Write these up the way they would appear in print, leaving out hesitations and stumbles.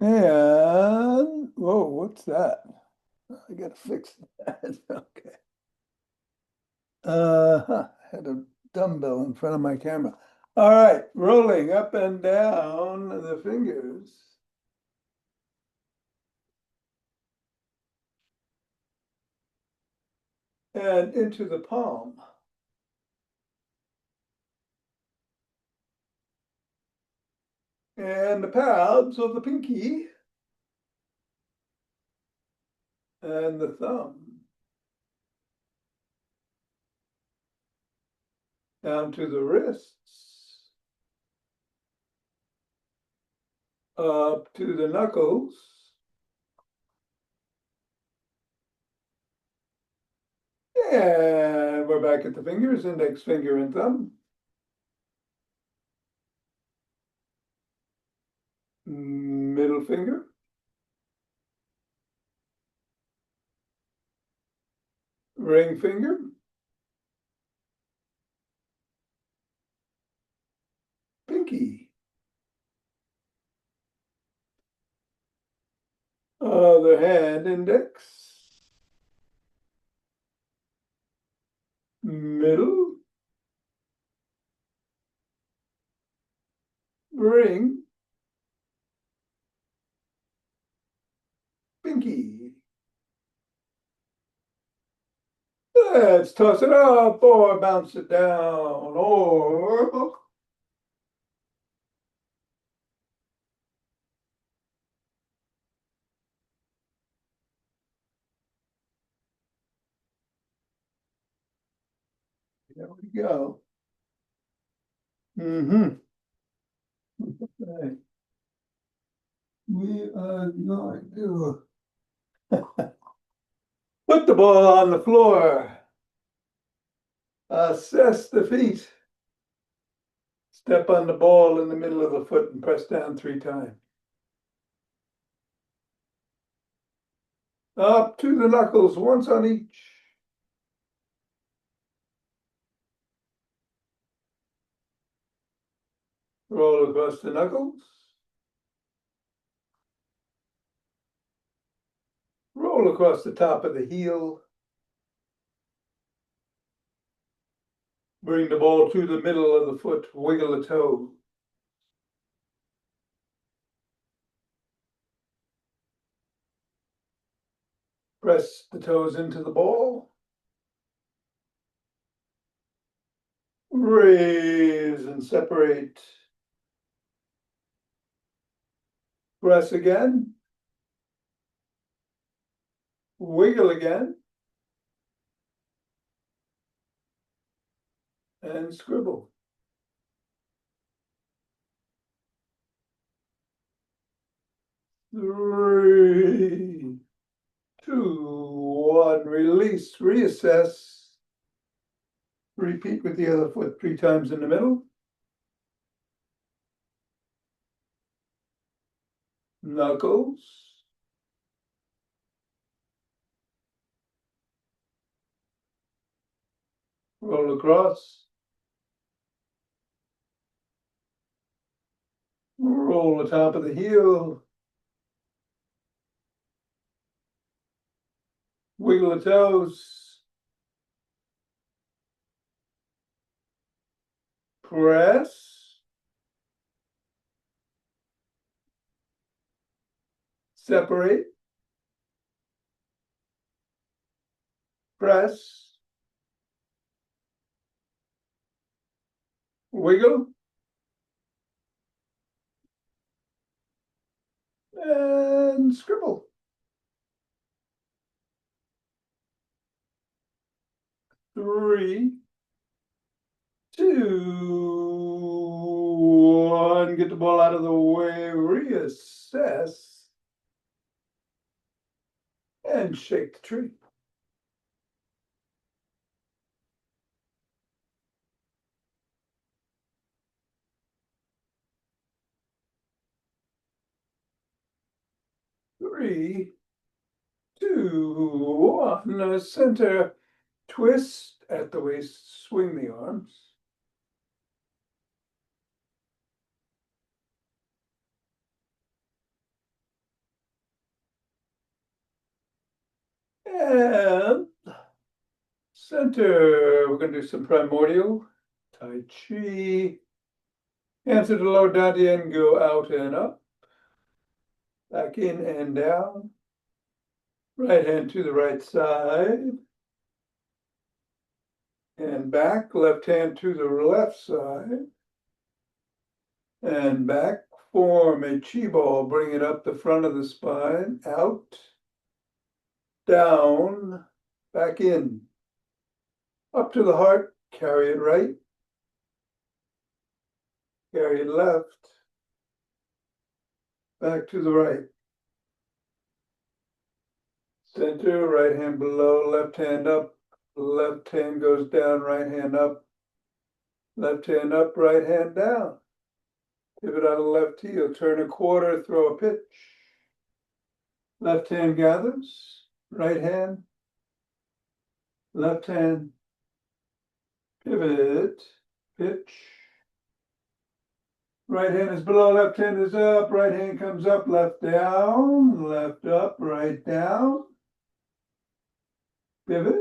And, whoa, what's that? I gotta fix that. Okay. Had a dumbbell in front of my camera. All right, rolling up and down the fingers. And into the palm. And the pads of the pinky. And the thumb. Down to the wrists. Up to the knuckles. And we're back at the fingers, index finger and thumb. Middle finger. Ring finger. Pinky. Other hand, index. Middle. Ring. Pinky. Let's toss it up or bounce it down or there we go. Okay. We are going to put the ball on the floor. Assess the feet. Step on the ball in the middle of the foot and press down 3 times. Up to the knuckles, once on each. Roll across the knuckles. Roll across the top of the heel. Bring the ball to the middle of the foot, wiggle a toe. Press the toes into the ball. Raise and separate. Press again. Wiggle again. And scribble. 3, 2, 1. Release, reassess. Repeat with the other foot 3 times in the middle. Knuckles. Roll across. Roll the top of the heel. Wiggle the toes. Press. Separate. Press. Wiggle. And scribble. 3, 2, 1. Get the ball out of the way. Reassess. And shake the tree. Three, 2, 1. Center. Twist at the waist. Swing the arms. And center, we're gonna do some primordial, Tai Chi. Hands to the lower dantian, go out and up. Back in and down. Right hand to the right side. And back, left hand to the left side. And back, form a chi ball, bring it up the front of the spine, out, down, back in. Up to the heart, carry it right, carry it left, back to the right. Center, right hand below, left hand up, left hand goes down, right hand up, left hand up, right hand down. Pivot on the left heel, turn a quarter, throw a pitch. Left hand gathers, right hand, left hand, pivot, pitch. Right hand is below, left hand is up, right hand comes up, left down, left up, right down. Pivot,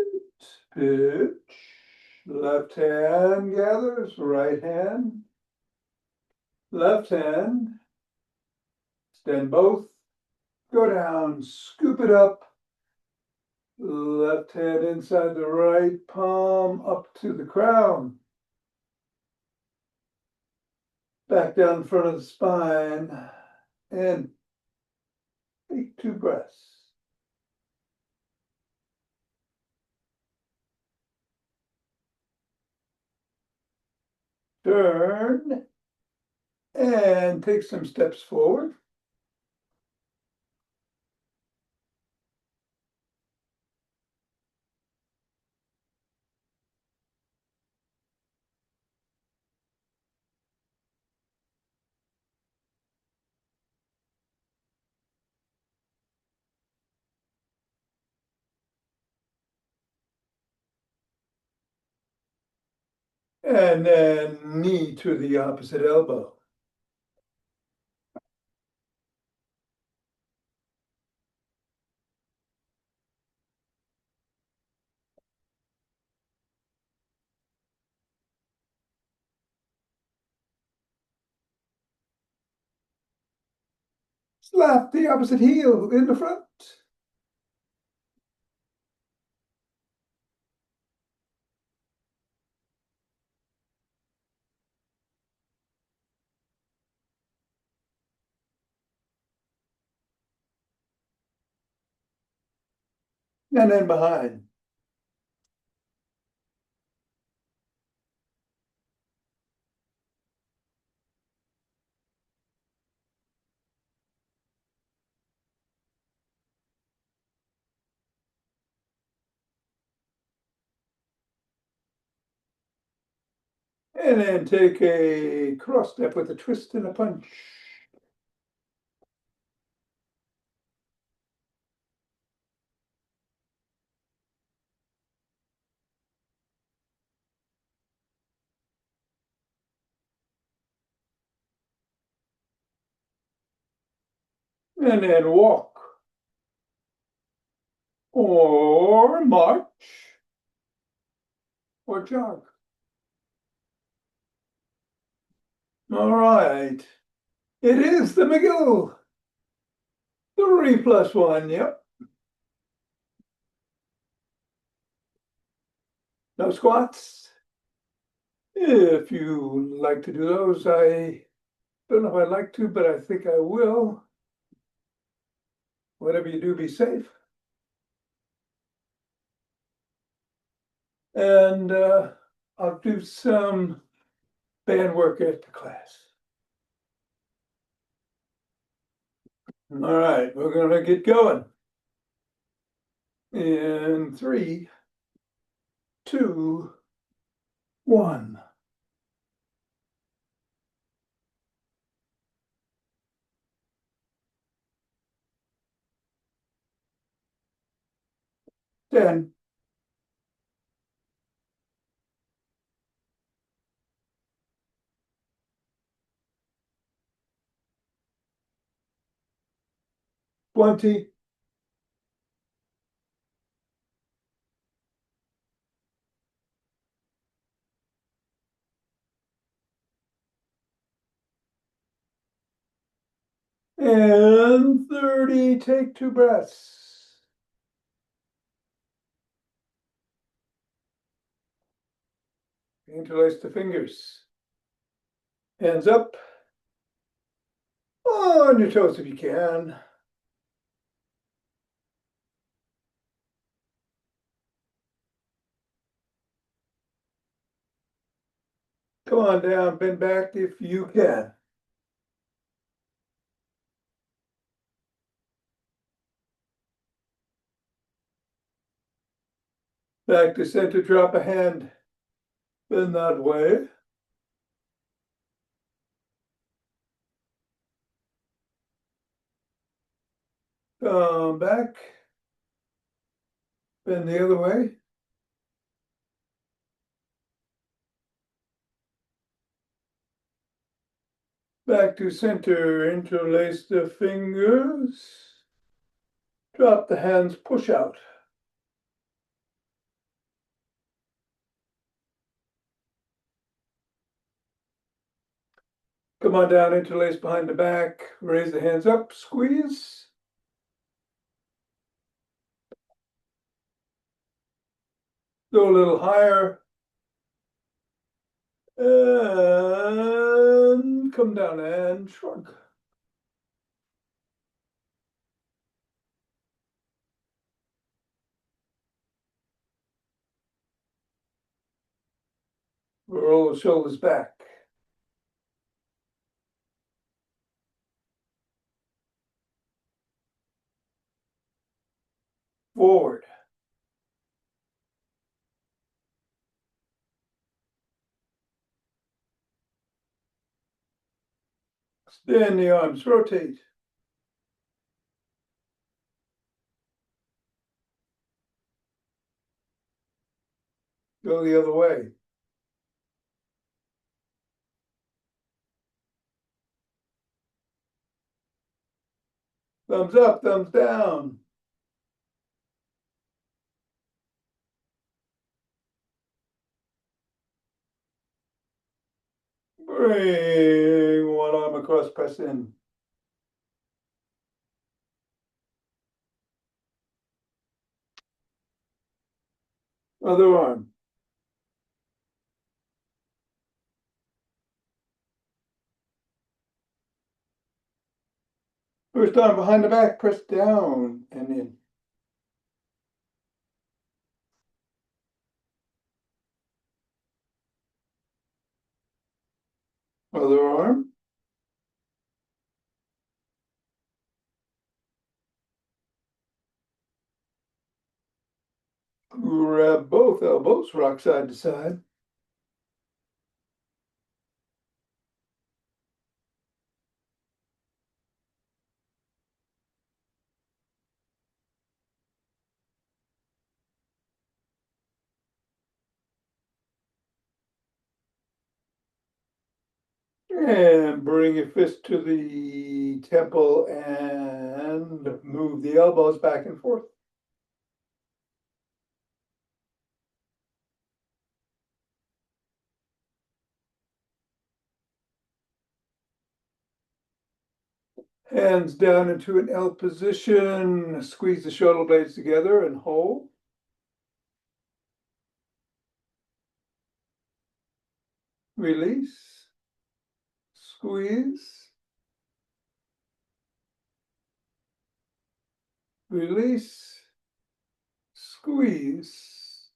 pitch. Left hand gathers, right hand, left hand. Extend both. Go down, scoop it up. Left hand inside the right palm up to the crown. Back down in front of the spine and take 2 breaths. Turn and take some steps forward. And then knee to the opposite elbow. Slap the opposite heel in the front. And then behind. And then take a cross step with a twist and a punch. And then walk. Or march. Or jog. All right. It is the McGill. 3+1, yep. No squats. If you like to do those, I don't know if I'd like to, but I think I will. Whatever you do, be safe. And I'll do some band work after class. All right, we're gonna get going. In 3, 2, 1. 10, 20, And 30, take 2 breaths. Interlace the fingers. Hands up. On your toes if you can. Come on down, bend back if you can. Back to center, drop a hand. Bend that way. Come back. Bend the other way. Back to center, interlace the fingers. Drop the hands, push out. Come on down, interlace behind the back. Raise the hands up, squeeze. Go a little higher. And come down and shrug. Roll the shoulders back. Forward. Extend the arms, rotate. Go the other way. Thumbs up, thumbs down. Bring one arm across, press in. Other arm. First arm behind the back, press down and in. Other arm. Grab both elbows, rock side to side. And bring your fist to the temple and move the elbows back and forth. Hands down into an L position. Squeeze the shoulder blades together and hold. Release. Squeeze. Release. Squeeze.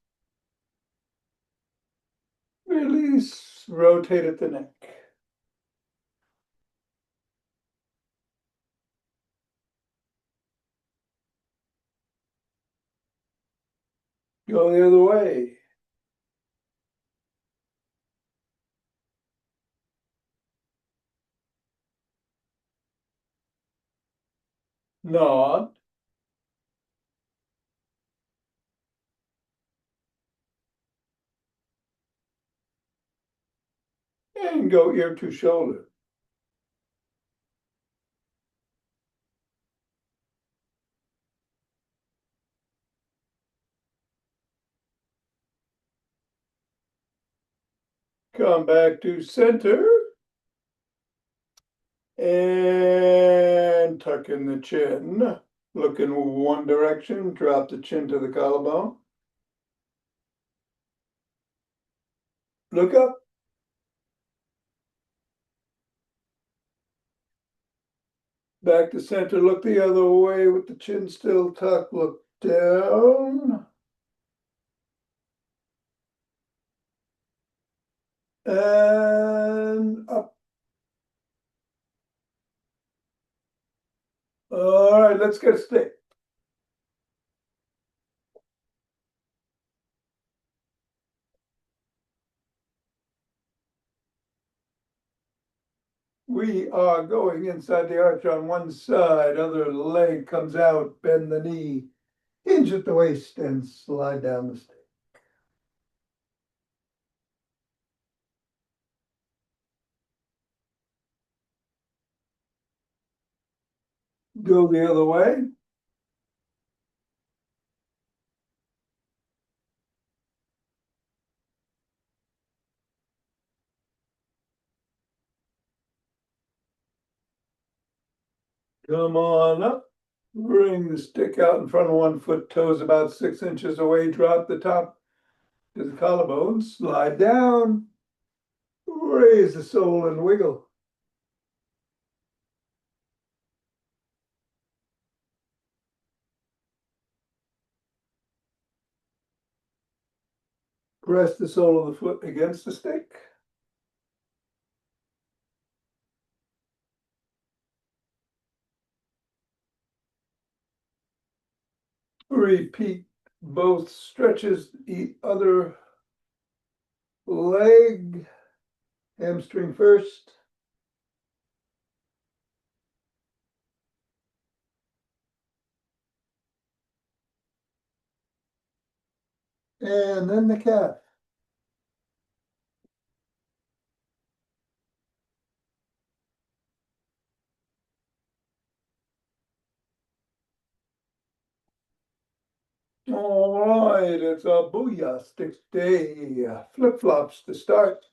Release. Rotate at the neck. Go the other way. Nod. And go ear to shoulder. Come back to center. And tuck in the chin. Look in one direction, drop the chin to the collarbone. Look up. Back to center, look the other way with the chin still tucked. Look down. And up. All right, let's get a stick. We are going inside the arch on one side, other leg comes out, bend the knee, hinge at the waist, and slide down the stick. Go the other way. Come on up. Bring the stick out in front of 1 foot, toes about 6 inches away. Drop the top to the collarbone. Slide down. Raise the sole and wiggle. Press the sole of the foot against the stick. Repeat both stretches, other leg, hamstring first. And then the calf. All right, it's a booyah stick day. Flip-flops to start.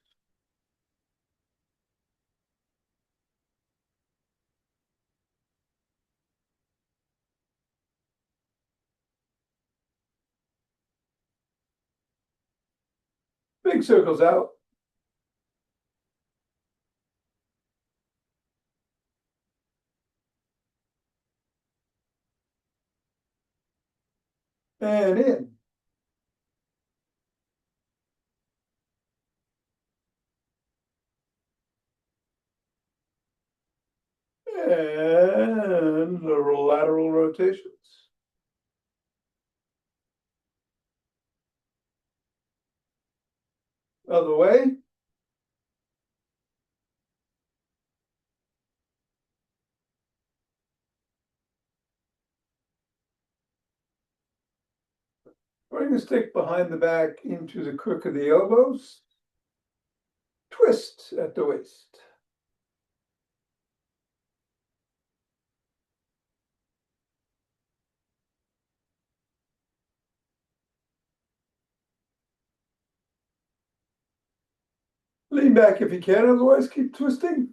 Big circles out. And in. And the lateral rotations. Other way. Bring the stick behind the back into the crook of the elbows. Twist at the waist. Lean back if you can, otherwise keep twisting.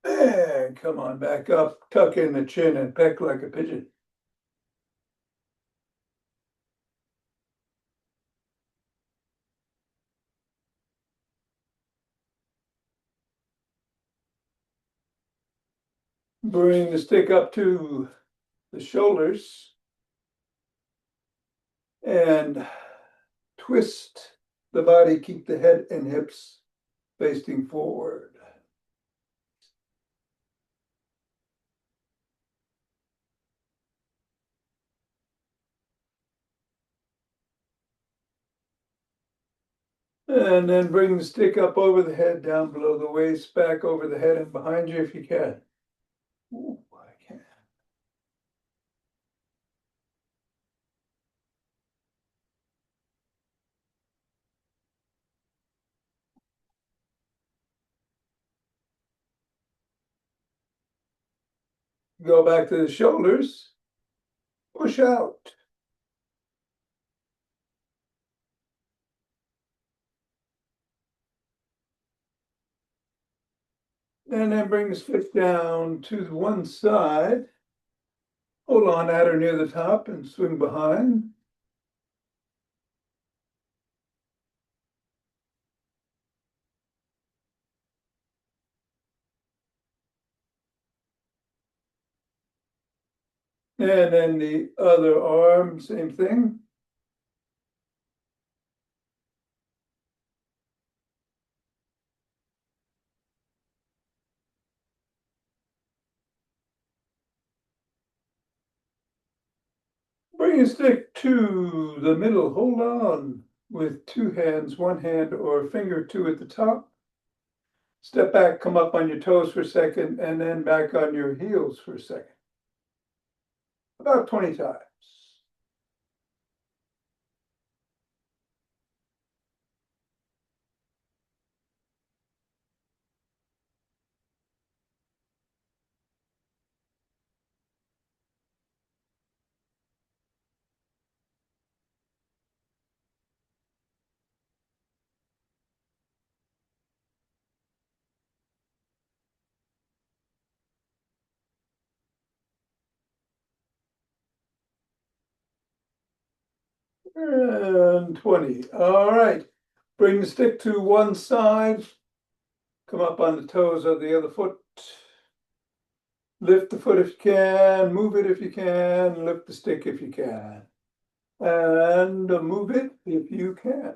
And come on back up, tuck in the chin and peck like a pigeon. Bring the stick up to the shoulders and twist the body, keep the head and hips facing forward. And then bring the stick up over the head, down below the waist, back over the head and behind you if you can. Ooh, I can't. Go back to the shoulders, push out. And then bring the stick down to the one side. Hold on at her near the top and swing behind. And then the other arm, same thing. Bring your stick to the middle. Hold on with two hands, one hand or finger two at the top. Step back, come up on your toes for a second, and then back on your heels for a second. About 20 times. And 20. All right. Bring the stick to one side. Come up on the toes of the other foot. Lift the foot if you can. Move it if you can. Lift the stick if you can. And move it if you can.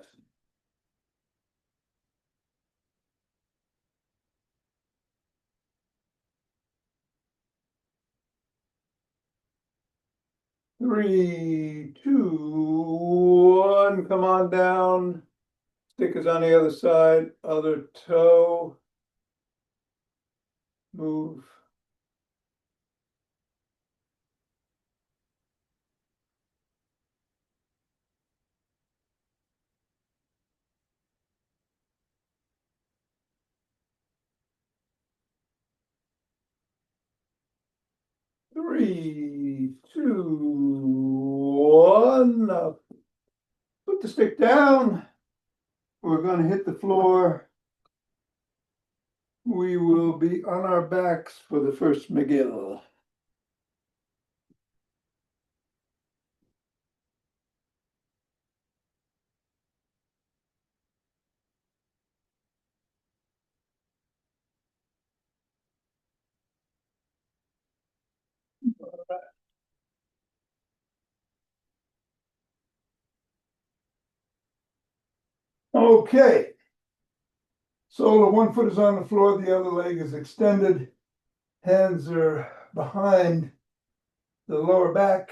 Three, two, one. Come on down. Stick is on the other side. Other toe. Move. Three, two, one. Put the stick down. We're going to hit the floor. We will be on our backs for the first McGill. Okay. So the one foot is on the floor, the other leg is extended. Hands are behind the lower back.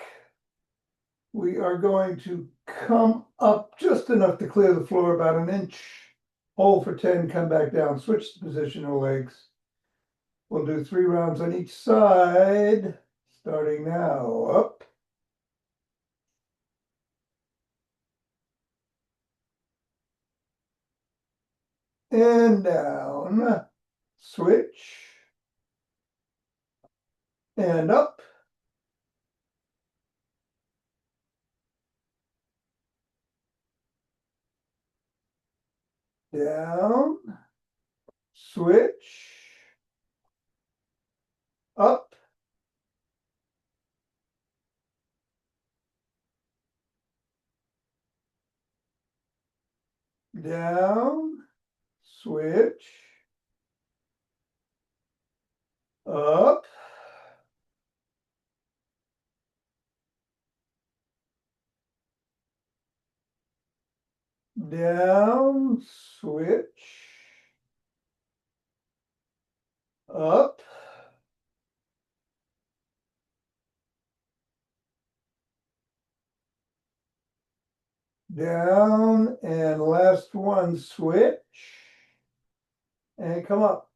We are going to come up just enough to clear the floor, about an inch. Hold for 10, come back down, switch the position of legs. We'll do 3 rounds on each side, starting now. Up. And down. Switch. And up. Down. Switch. Up. Down. Switch. Up. Down. Switch. Up. Down. And last one, switch. And come up.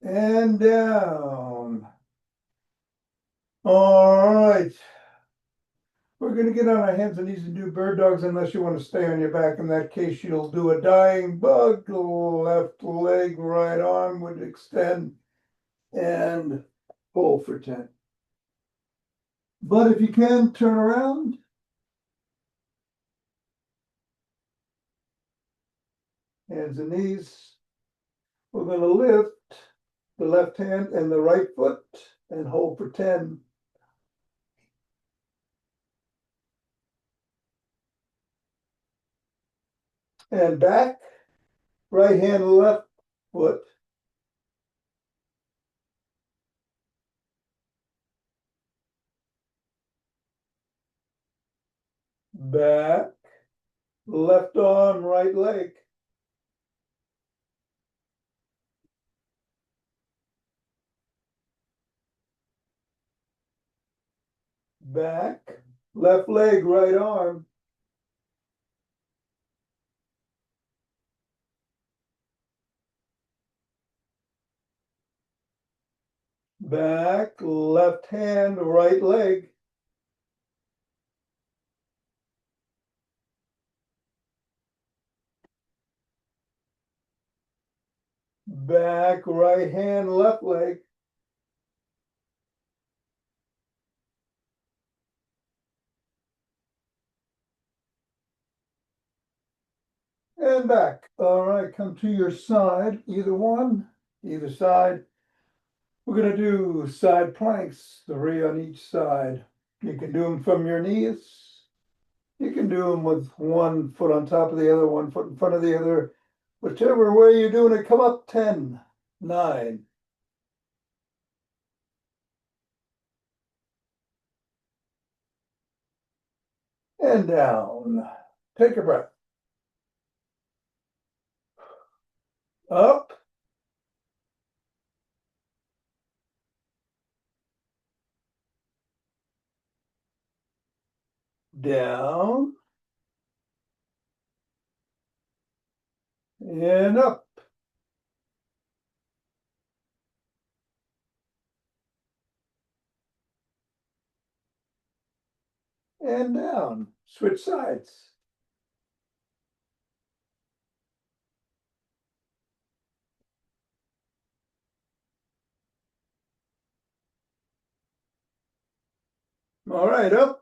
And down. All right. We're going to get on our hands and knees and do bird dogs unless you want to stay on your back. In that case, you'll do a dying bug. Left leg, right arm would extend and pull for 10. But if you can, turn around. hands and knees. We're going to lift the left hand and the right foot and hold for 10. And back, right hand, left foot. Back, left arm, right leg. Back, left leg, right arm. Back, left hand, right leg. Back, right hand, left leg. And back. All right, come to your side, either one, either side. We're going to do side planks, 3 on each side. You can do them from your knees. You can do them with 1 foot on top of the other, 1 foot in front of the other. Whichever way you're doing it, come up 10, 9. And down. Take a breath. Up. Down. And up. And down. Switch sides. All right, up.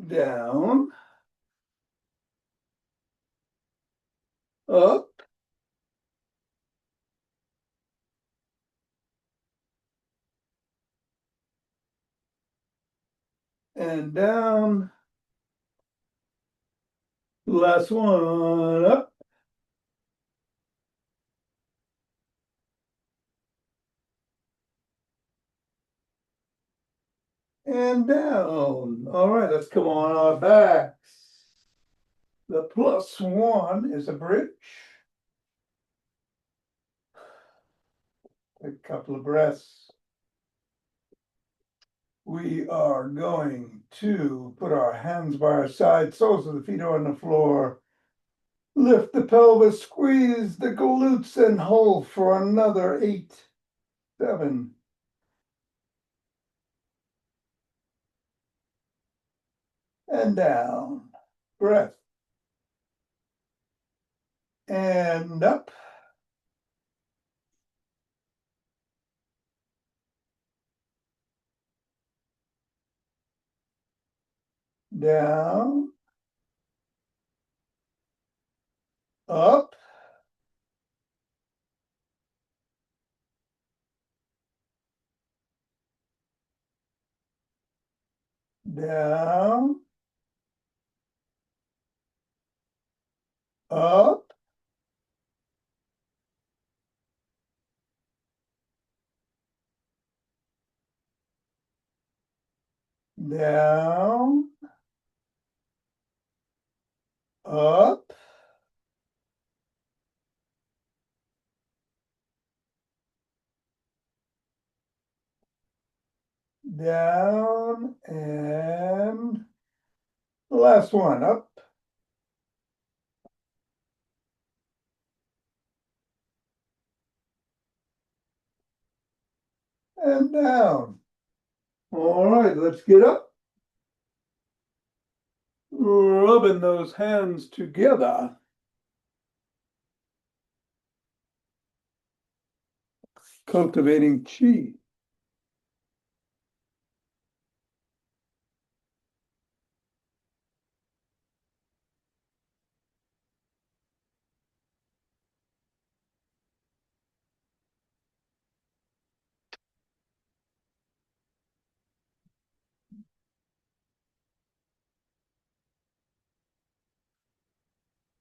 Down. Up. And down. Last one, up. And down. All right, let's come on our backs. The +1 is a bridge. Take a couple of breaths. We are going to put our hands by our sides, soles of the feet are on the floor. Lift the pelvis, squeeze the glutes, and hold for another 8, 7. And down. Breath. And up. Down. Up. Down. Up. Down. Up. Down. And last one, up. And down. All right, let's get up. Rubbing those hands together. Cultivating chi.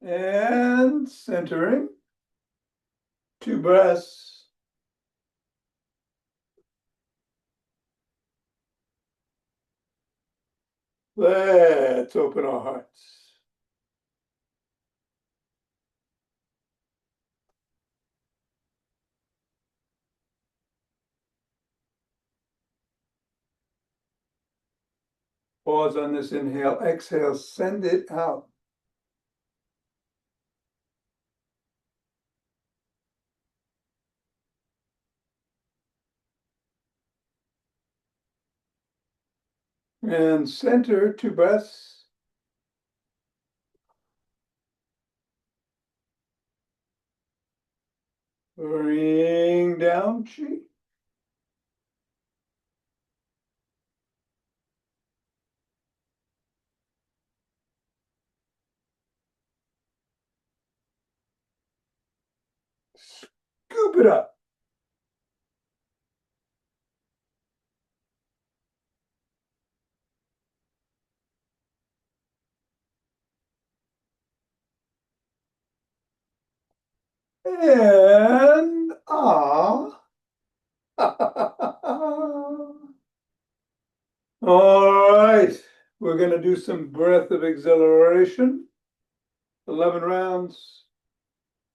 And centering. 2 breaths. Let's open our hearts. Pause on this inhale, exhale, send it out. And center, 2 breaths. Bring down chi. Scoop it up. And ah. All right, we're going to do some breath of exhilaration. 11 rounds.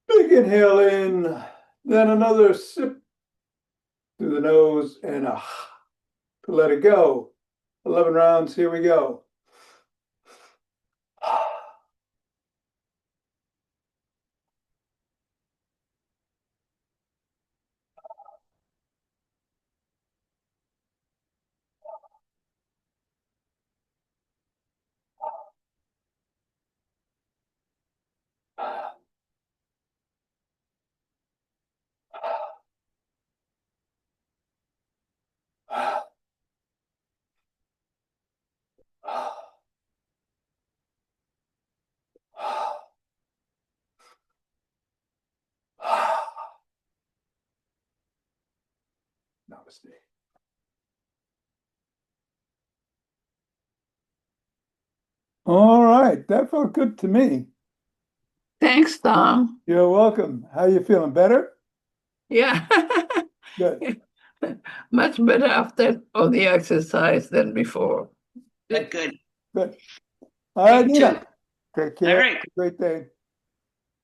Big inhale in, then another sip through the nose and to let it go. 11 rounds, here we go. Namaste. All right, that felt good to me. Thanks, Thom. You're welcome. How you feeling? Better? Yeah, Good. much better after all the exercise than before. Good, good. Good. All right, You Nina. too. Take care. All right. Have a great day.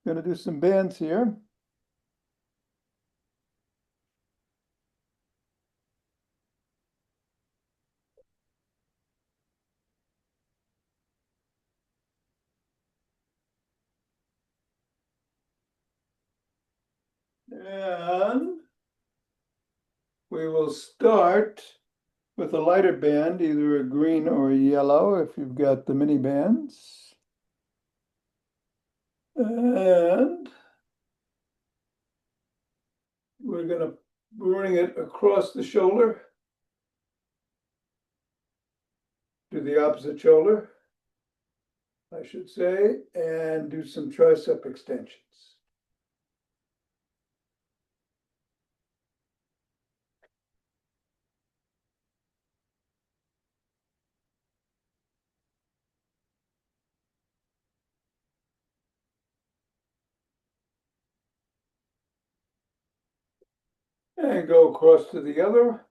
Gonna do some bands here. And we will start with a lighter band, either a green or a yellow, if you've got the mini bands. And we're gonna bring it across the shoulder to the opposite shoulder, I should say, and do some tricep extensions. And go across to the other.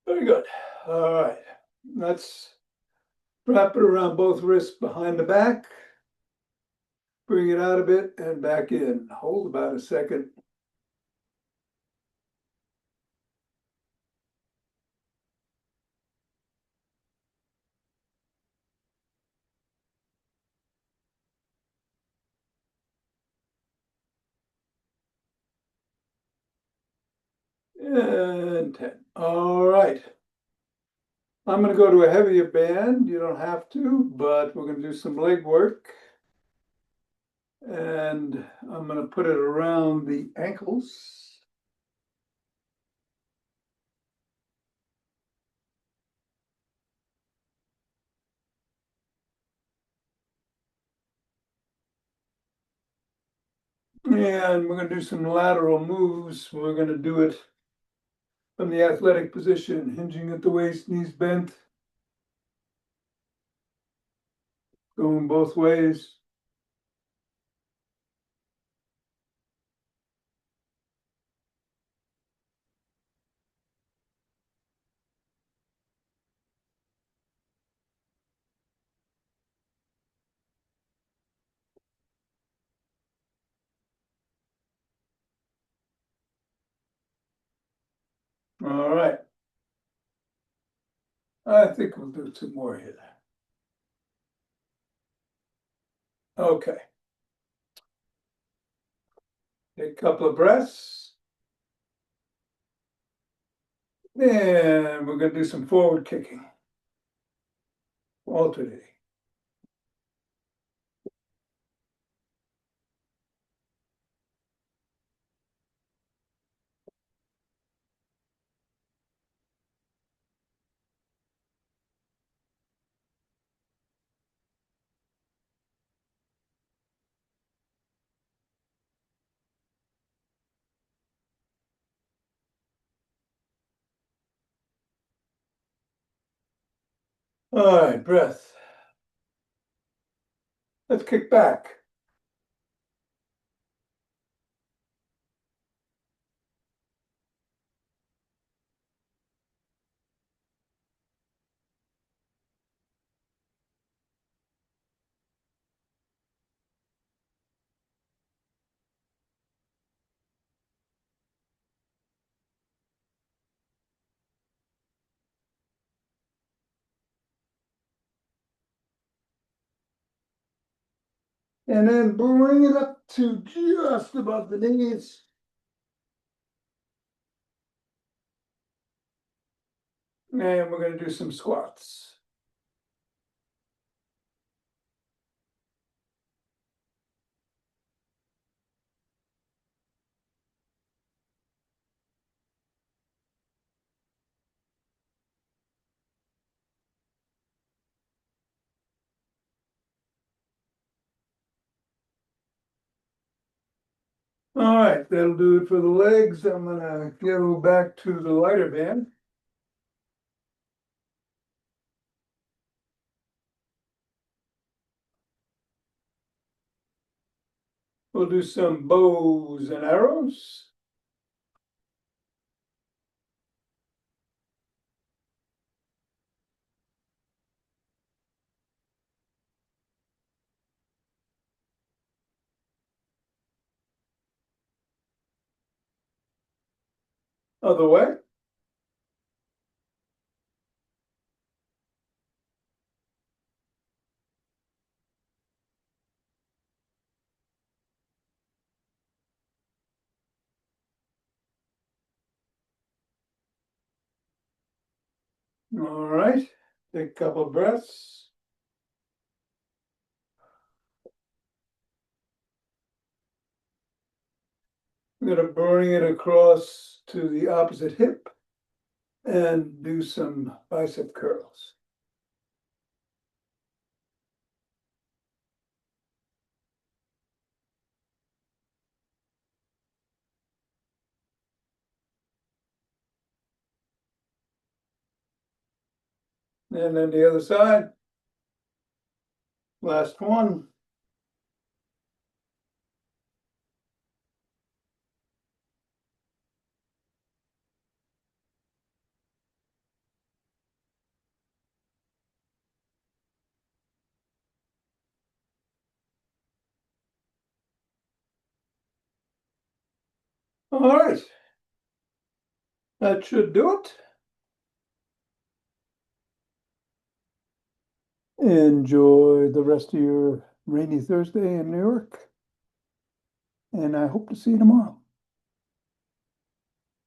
Very good. All right. Let's wrap it around both wrists behind the back. Bring it out a bit and back in. Hold about a second. And 10. All right. I'm going to go to a heavier band. You don't have to, but we're going to do some leg work. And I'm going to put it around the ankles. And we're gonna do some lateral moves. We're gonna do it from the athletic position, hinging at the waist, knees bent. Going both ways. All right. I think we'll do two more here. Okay. Take a couple of breaths. And we're gonna do some forward kicking. Alternating. All right, breath. Let's kick back. And then bring it up to just above the knees. And we're gonna do some squats. All right, that'll do it for the legs. I'm gonna go back to the lighter band. We'll do some bows and arrows. Other way. All right, take a couple breaths. I'm gonna bring it across to the opposite hip and do some bicep curls. And then the other side. Last one. All right. That should do it. Enjoy the rest of your rainy Thursday in New York. And I hope to see you tomorrow.